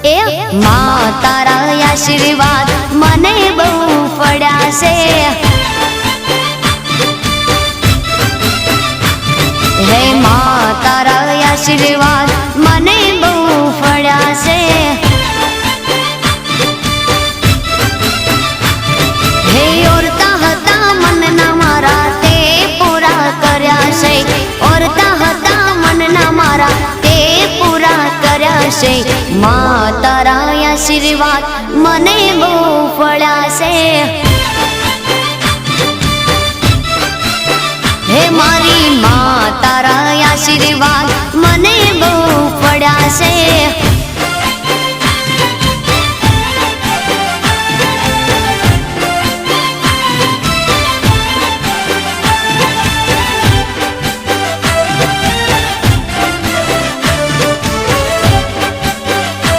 એ માં તારા આશીર્વાદ મને બહુ પડ્યા છે, હે માં તારા આશીર્વાદ મને બહુ પડ્યા છે, હે ઓરતા હતા મનના મારા તે પૂરા કર્યા છે, ઓરતા હતા મનના મારા તે પૂરા કર્યા છે, માં તારા આશીર્વાદ મને બહુ પડ્યા છે, હે મારી માં તારા આશીર્વાદ મને બહુ પડ્યા છે।